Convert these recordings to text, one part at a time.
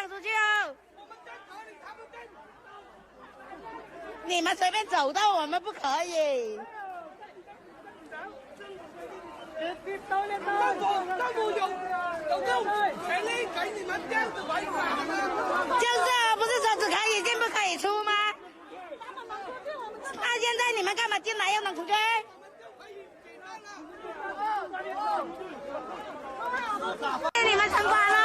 让出去哦！你们随便走动，我们不可以。就是啊，不是说只可以进不可以出吗？那现在你们干嘛进来又能出去？你们城管了！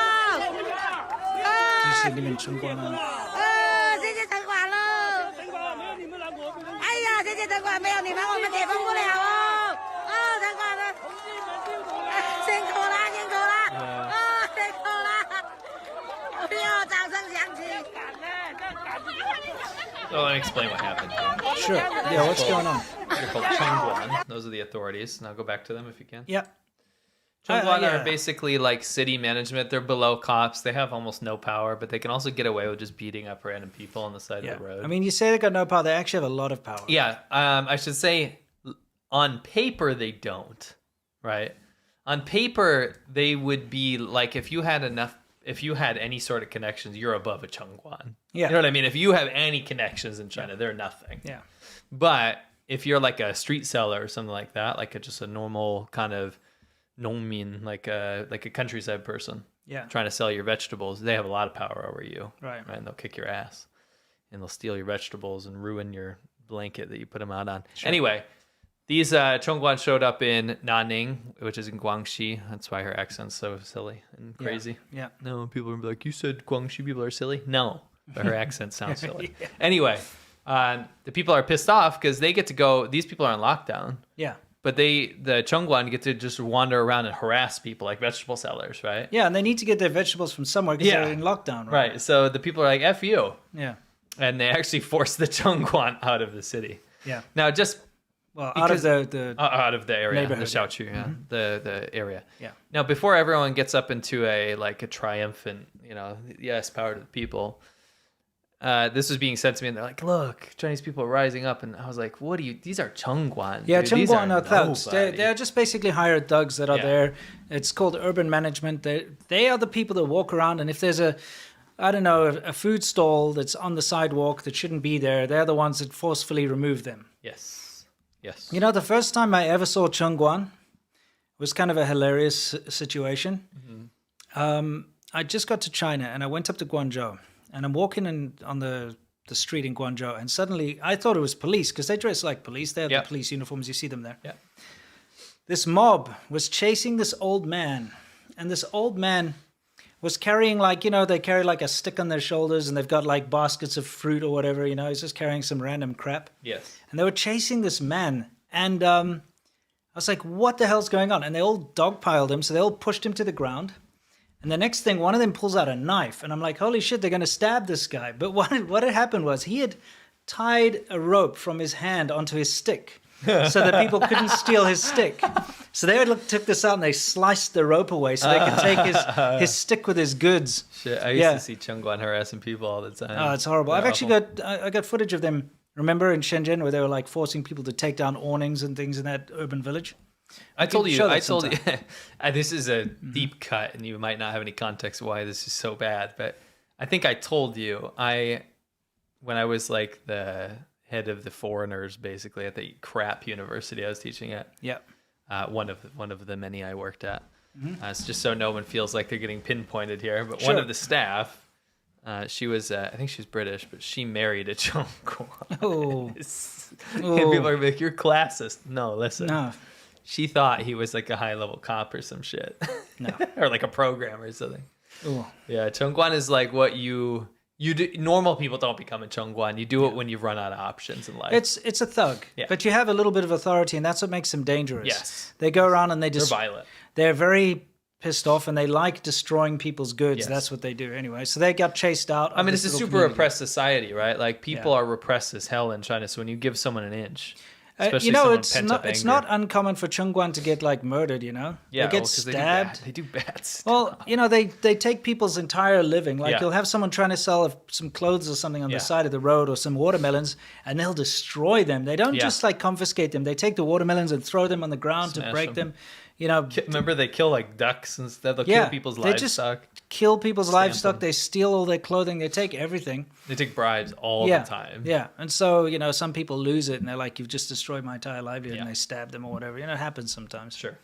这是你们城管了。谢谢城管了。哎呀，谢谢城管，没有你们我们解封不了哦。城管了，辛苦了，辛苦了，辛苦了。哎呦，掌声响起。So let me explain what happened here. Sure. Yeah, what's going on? They're called Chengguan. Those are the authorities. Now go back to them if you can. Yep. Chengguan yeah. are basically like city management. They're below cops. They have almost no power, but they can also get away with just beating up random people on the side of the road. I mean, you say they got no power. They actually have a lot of power. Yeah, I should say on paper they don't, right? On paper, they would be like if you had any sort of connections, you're above a Chengguan. Yeah. You know what I mean? If you have any connections in China, they're nothing. Yeah. But if you're like a street seller or something like that, like just a normal kind of nongmin, like a countryside person, trying to sell your vegetables, they have a lot of power over you. Right. And they'll kick your ass. And they'll steal your vegetables and ruin your blanket that you put them out on. Sure. Anyway, these Chongguan showed up in Nanning, which is in Guangxi. That's why her accent's so silly and crazy. Yeah. No, people are like, you said Guangxi people are silly? No, but her accent sounds silly. Anyway, the people are pissed off because they get to go, these people are on lockdown. Yeah. But the Chongguan get to just wander around and harass people like vegetable sellers, right? Yeah, and they need to get their vegetables from somewhere because they're in lockdown, right? Right. So the people are like, F you. Yeah. And they actually force the Chongguan out of the city. Yeah. Now, just out of the area, the neighborhood, Xiaoqu, the area. Yeah. Now, before everyone gets up into a triumphant, yes, power to the people, this was being said to me, and they're like, "Look, Chinese people are rising up," and I was like, "What do you? These are Chongguan." Yeah, dude. These Chongguan are thugs. nobody. They're just basically hired thugs that are there. It's called urban management. They are the people that walk around, and if there's a food stall that's on the sidewalk that shouldn't be there, they're the ones that forcefully remove them. Yes. You know, the first time I ever saw Chongguan was kind of a hilarious situation. Mm-hmm. I just got to China and I went up to Guangzhou and I'm walking on the street in Guangzhou and suddenly I thought it was police because they dress like police. They have the police uniforms. You see them there. Yeah. This mob was chasing this old man and this old man was carrying they carry like a stick on their shoulders and they've got like baskets of fruit or whatever, he's just carrying some random crap. Yes. And they were chasing this man and I was like, what the hell's going on? And they all dogpiled him. So they all pushed him to the ground. And the next thing, one of them pulls out a knife and I'm like, holy shit, they're going to stab this guy. But what had happened was he had tied a rope from his hand onto his stick so that people couldn't steal his stick. So they took this out and they sliced the rope away so they could take his stick with his goods. Shit, I used to see Chongguan harassing people all the time. Oh, it's horrible. I've actually got footage of them, remember in Shenzhen where they were like forcing people to take down awnings and things in that urban village? I told you, this is a deep cut and you might not have any context why this is so bad, but I think I told you, when I was like the head of the foreigners basically at the crap university I was teaching at. Yeah. One of the many I worked at. Mm-hmm. It's just so no one feels like they're getting pinpointed here. But sure. One of the staff, she was, I think she was British, but she married a Chongguan. Oh. And people are like, you're classist. No, listen. No. She thought he was like a high-level cop or some shit. No. Or like a programmer or something. Ooh. Yeah, Chongguan is like what you do. Normal people don't become a Chongguan. You do it when you've run out of options in life. It's a thug, but you have a little bit of authority, and that's what makes them dangerous. Yes, they go around and they're violent. They're very pissed off, and they like destroying people's goods. Yes. That's what they do anyway. So they got chased out. I mean, it's a super repressed society, right? Like people are repressed as hell in China. So when you give someone an inch. It's not uncommon for Chongguan to get like murdered, Yeah, they get stabbed. They do bad stuff. Well, they take people's entire living. Like you'll have someone trying to sell some clothes or something on the side of the road or some watermelons, and they'll destroy them. They don't just like confiscate them. They take the watermelons and throw them on the ground to break them. you know, Remember, they kill like ducks instead. They'll yeah, kill people's they just livestock. kill people's livestock. them. They steal all their clothing. They take everything. They take bribes all Yeah, the time. yeah. And so, you know, some people lose it and they're like, you've just destroyed my entire livelihood, Yeah. and they stab them or whatever. You know, it happens sometimes. Sure.